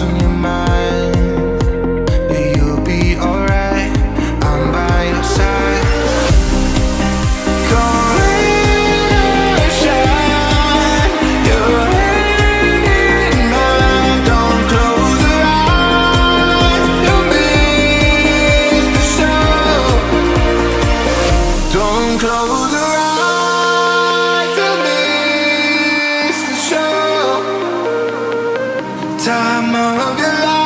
on your mind, but you'll be alright. I'm by your side. Come rain or shine, your hand in mine. Don't close your eyes, you'll miss the show. Don't close your eyes, you'll miss the show. Time of your life.